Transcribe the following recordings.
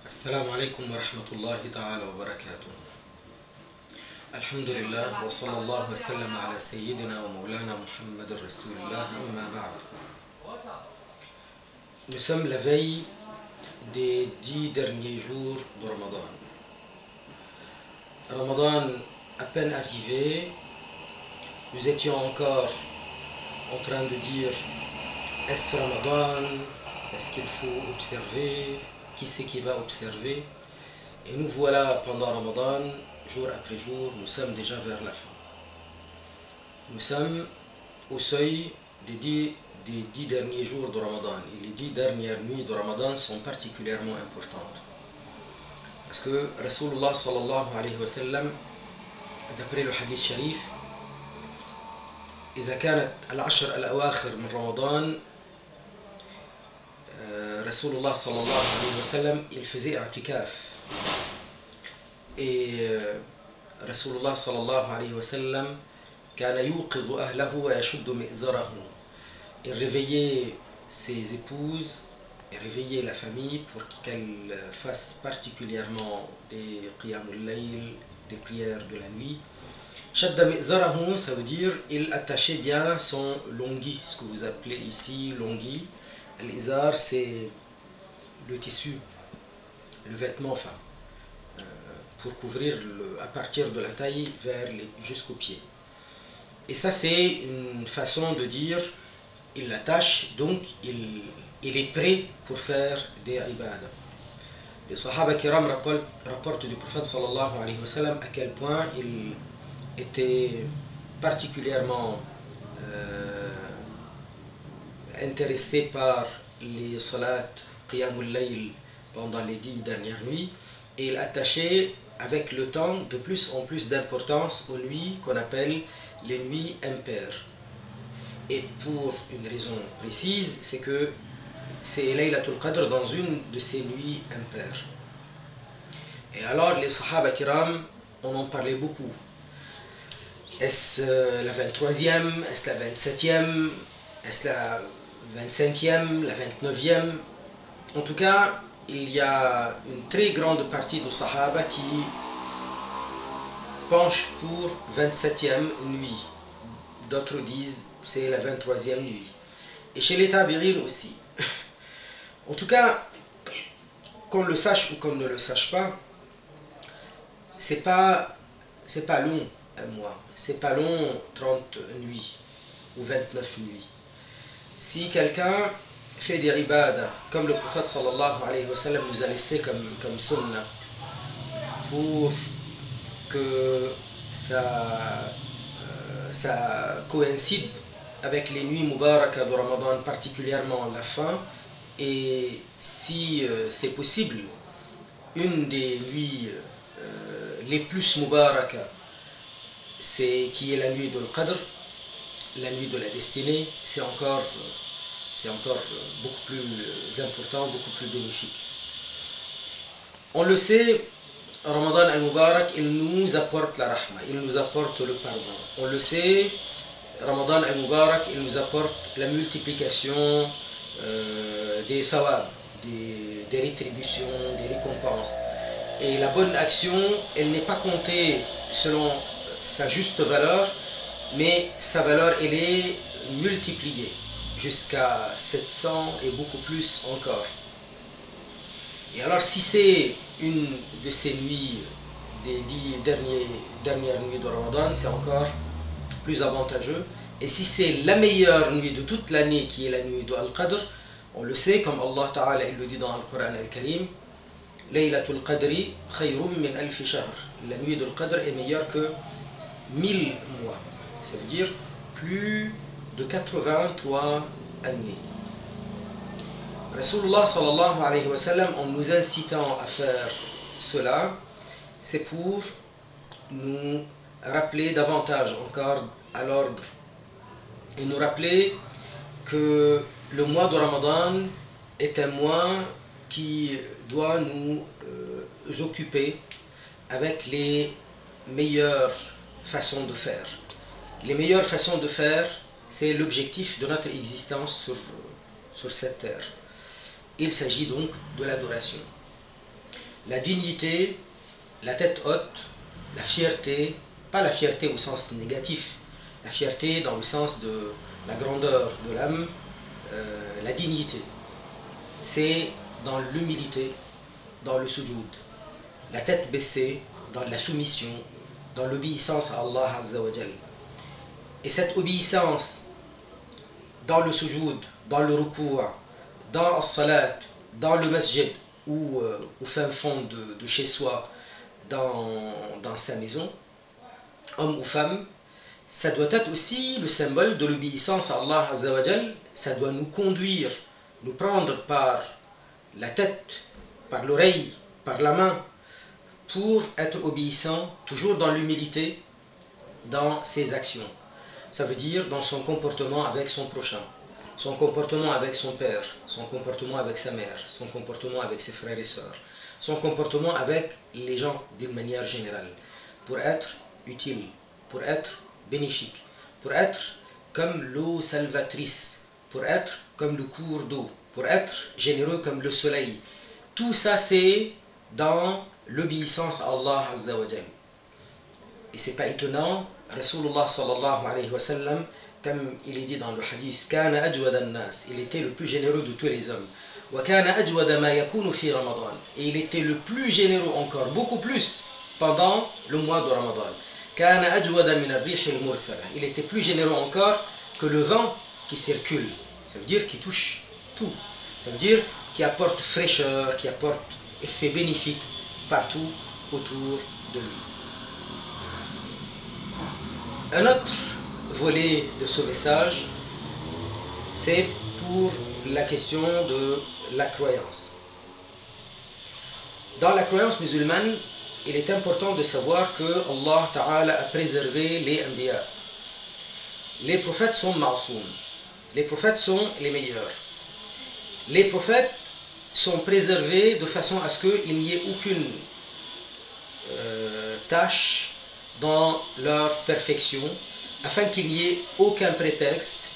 السلام عليكم ورحمة الله تعالى وبركاته. الحمد لله وصلى الله وسلم على سيدنا ومولانا Muhammad رسول الله أما بعد. Nous sommes la veille des 10 derniers jours de Ramadan. Ramadan à peine arrivé, nous étions encore en train de dire est-ce Ramadan? Est-ce qu'il faut observer? Qui c'est qui va observer? Et nous voilà pendant Ramadan, jour après jour, nous sommes déjà vers la fin. Nous sommes au seuil des 10 derniers jours de Ramadan. Et les 10 dernières nuits de Ramadan sont particulièrement importantes. Parce que Rasulullah sallallahu alayhi wa sallam, d'après le hadith sharif, إذا كانت العشر الأواخر من رمضان Rasulullah sallallahu alayhi wa sallam, il faisait i'tikaf. Et Rasulullah sallallahu alayhi wa sallam كان يوقظ أهله ويشد مئزره. Il réveillait ses épouses et réveillait la famille pour qu'elles fassent particulièrement des qiyamul layl, des prières de la nuit. Shadda mi'zarahu, ça veut dire il attachait bien son longhi, ce que vous appelez ici longhi. L'izar, c'est le tissu, le vêtement, enfin, pour couvrir à partir de la taille jusqu'au pied. Et ça, c'est une façon de dire il l'attache, donc il est prêt pour faire des ibadah. Les Sahaba Kiram rapportent du prophète sallallahu alayhi wa sallam à quel point il était particulièrement intéressé par les salats qiyamul layl pendant les 10 dernières nuits, et il attachait avec le temps de plus en plus d'importance aux nuits qu'on appelle les nuits impaires. Et pour une raison précise, c'est que c'est Laylatul Qadr dans une de ces nuits impaires. Et alors les Sahaba Kiram en ont parlé beaucoup. Est-ce la 23e? Est-ce la 27e? Est-ce la 25e? La 29e? En tout cas, il y a une très grande partie des Sahaba qui penchent pour 27e nuit. D'autres disent c'est la 23e nuit. Et chez les Tabi'in aussi. En tout cas, qu'on le sache ou qu'on ne le sache pas, c'est pas long un mois. C'est pas long 30 nuits ou 29 nuits. Si quelqu'un fait des ibadah, comme le prophète sallallahu alayhi wa sallam nous a laissé comme sunnah, pour que ça coïncide avec les nuits mubaraka de Ramadan, particulièrement la fin, et si c'est possible, une des nuits les plus mubaraka, qui est la nuit de l'Qadr, la nuit de la destinée, c'est encore beaucoup plus important, beaucoup plus bénéfique. On le sait, Ramadan al-Mubarak, il nous apporte la rahma, il nous apporte le pardon. On le sait, Ramadan al-Mubarak, il nous apporte la multiplication des thawab, des rétributions, des récompenses. Et la bonne action, elle n'est pas comptée selon sa juste valeur, mais sa valeur, elle est multipliée jusqu'à 700 et beaucoup plus encore. Et alors si c'est une de ces nuits, des 10 dernières nuits de Ramadan, c'est encore plus avantageux. Et si c'est la meilleure nuit de toute l'année, qui est la nuit de Al-Qadr, on le sait, comme Allah Ta'ala il le dit dans le Coran Al-Karim, Laylatul Qadri khayrum min alfi shahr. La nuit de Al-Qadr est meilleure que 1000 mois. Ça veut dire plus de 83 années. Rasulullah sallallahu alayhi wa sallam, en nous incitant à faire cela, c'est pour nous rappeler davantage encore à l'ordre et nous rappeler que le mois de Ramadan est un mois qui doit nous occuper avec les meilleures façons de faire. Les meilleures façons de faire, c'est l'objectif de notre existence sur cette terre. Il s'agit donc de l'adoration. la dignité, la tête haute, la fierté, pas la fierté au sens négatif, la fierté dans le sens de la grandeur de l'âme, la dignité. C'est dans l'humilité, dans le sujoud, la tête baissée, dans la soumission, dans l'obéissance à Allah Azza wa Jal. Et cette obéissance dans le sujoud, dans le ruku', dans la salat, dans le masjid ou au fin fond de chez soi, dans sa maison, homme ou femme, ça doit être aussi le symbole de l'obéissance à Allah Azza wa Jal. Ça doit nous conduire, nous prendre par la tête, par l'oreille, par la main, pour être obéissant, toujours dans l'humilité, dans ses actions. Ça veut dire dans son comportement avec son prochain, son comportement avec son père, son comportement avec sa mère, son comportement avec ses frères et sœurs, son comportement avec les gens d'une manière générale, pour être utile, pour être bénéfique, pour être comme l'eau salvatrice, pour être comme le cours d'eau, pour être généreux comme le soleil. Tout ça c'est dans l'obéissance à Allah Azza wa Jal. Et c'est pas étonnant, Rasulullah sallallahu alayhi wa sallam, comme il est dit dans le hadith, Kana ajwad an-nas, il était le plus généreux de tous les hommes. Wa kana ajwad ma yakunu fi Ramadan, et il était le plus généreux encore, beaucoup plus, pendant le mois de Ramadan. Kana ajwad min ar-rih al-mursala, il était plus généreux encore que le vent qui circule. Ça veut dire qui touche tout. Ça veut dire qui apporte fraîcheur, qui apporte effet bénéfique partout autour de lui. Un autre volet de ce message, c'est pour la question de la croyance. Dans la croyance musulmane, il est important de savoir que Allah Ta'ala a préservé les anbiya. Les prophètes sont ma'soum. Les prophètes sont les meilleurs. Les prophètes sont préservés de façon à ce qu'il n'y ait aucune tâche dans leur perfection, afin qu'il n'y ait aucun prétexte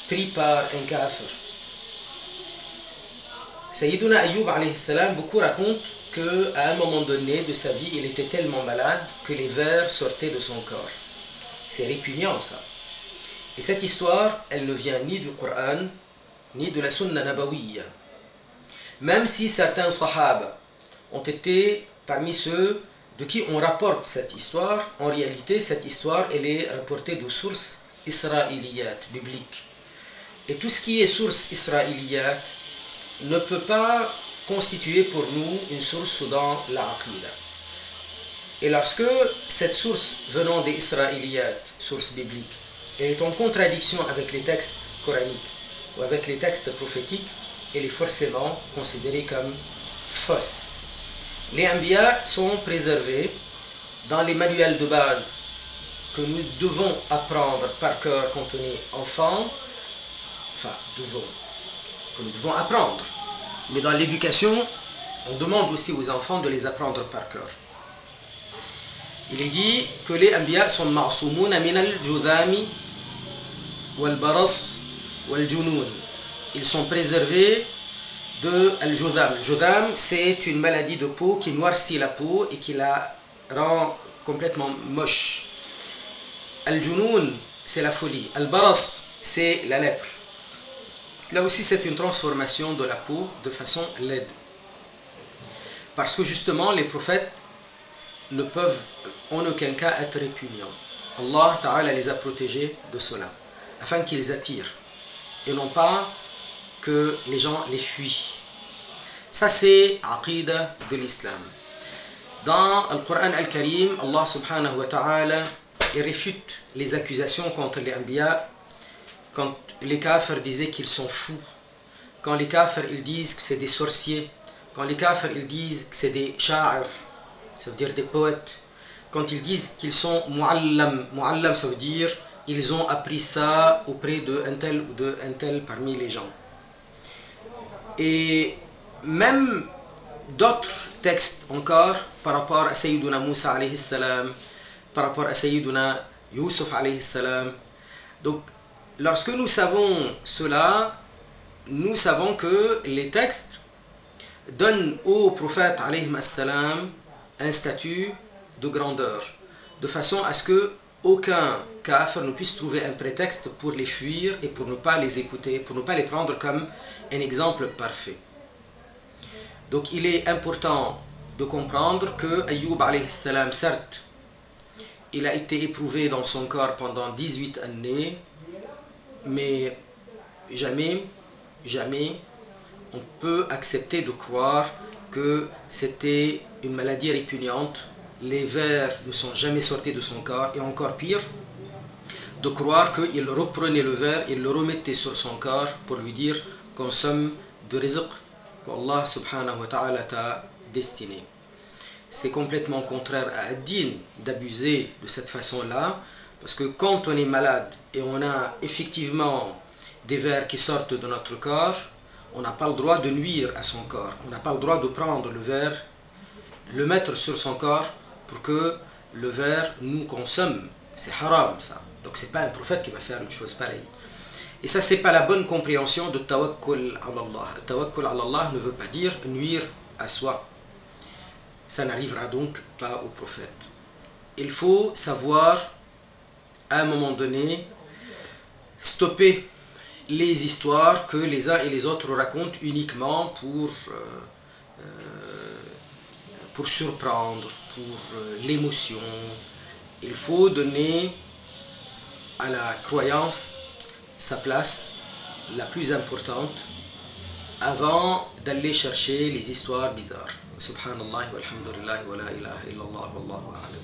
pris par un kafir. Sayyiduna Ayyub alayhi salam, beaucoup racontent qu'à un moment donné de sa vie, il était tellement malade que les vers sortaient de son corps. C'est répugnant ça. Et cette histoire, elle ne vient ni du Coran, ni de la Sunna Nabawiyya. Même si certains sahaba ont été parmi ceux de qui on rapporte cette histoire, en réalité cette histoire elle est rapportée de sources israéliyat, bibliques. Et tout ce qui est source israéliyat ne peut pas constituer pour nous une source dans l'aqida. Et lorsque cette source venant des israéliyat, source biblique, elle est en contradiction avec les textes coraniques ou avec les textes prophétiques, elle est forcément considérée comme fausse. Les anbiya sont préservés dans les manuels de base que nous devons apprendre par cœur quand on est enfant, que nous devons apprendre. Mais dans l'éducation, on demande aussi aux enfants de les apprendre par cœur. Il est dit que les anbiya sont ma'soumouna min al-judhami wal-baras wal-junoun. Ils sont préservés de al-judham. Judham, c'est une maladie de peau qui noircit la peau et qui la rend complètement moche. Al-junoun, c'est la folie. Al-baras, c'est la lèpre. Là aussi, c'est une transformation de la peau de façon laide. Parce que justement, les prophètes ne peuvent en aucun cas être répugnants. Allah Ta'ala les a protégés de cela, afin qu'ils attirent, et non pas que les gens les fuient. Ça c'est aqida de l'islam. Dans le Coran al-Karim, Allah subhanahu wa ta'ala réfute les accusations contre les anbiya quand les kafirs disaient qu'ils sont fous, quand les kafirs ils disent que c'est des sorciers, quand les kafirs ils disent que c'est des sha'ir, ça veut dire des poètes, quand ils disent qu'ils sont mu'allam, mu'allam ça veut dire ils ont appris ça auprès d'un tel ou d'un tel parmi les gens. Et même d'autres textes encore par rapport à Sayyiduna Moussa alayhi salam, par rapport à Sayyiduna Yusuf alayhi salam. Donc lorsque nous savons cela, nous savons que les textes donne au prophète alayhi salam un statut de grandeur, de façon à ce que aucun kafir ne puisse trouver un prétexte pour les fuir et pour ne pas les écouter, pour ne pas les prendre comme un exemple parfait. Donc il est important de comprendre que Ayyub alayhi salam, certes, il a été éprouvé dans son corps pendant 18 années, mais jamais on peut accepter de croire que c'était une maladie répugnante. Les vers ne sont jamais sortis de son corps, et encore pire, de croire qu'il reprenait le ver, il le remettait sur son corps pour lui dire consomme de rizq qu'Allah subhanahu wa ta'ala t'a destiné. C'est complètement contraire à ad-din d'abuser de cette façon-là, parce que quand on est malade et on a effectivement des vers qui sortent de notre corps, on n'a pas le droit de nuire à son corps. On n'a pas le droit de prendre le ver, le mettre sur son corps pour que le ver nous consomme. C'est haram ça. Donc c'est pas un prophète qui va faire une chose pareille. Et ça, c'est pas la bonne compréhension de tawakkul ala Allah. Tawakkul ala Allah ne veut pas dire nuire à soi. Ça n'arrivera donc pas au prophète. Il faut savoir à un moment donné stopper les histoires que les uns et les autres racontent uniquement pour surprendre, pour l'émotion. Il faut donner à la croyance sa place la plus importante avant d'aller chercher les histoires bizarres. Subhanallah walhamdulillah wa la ilaha illallah wallahu a'lam.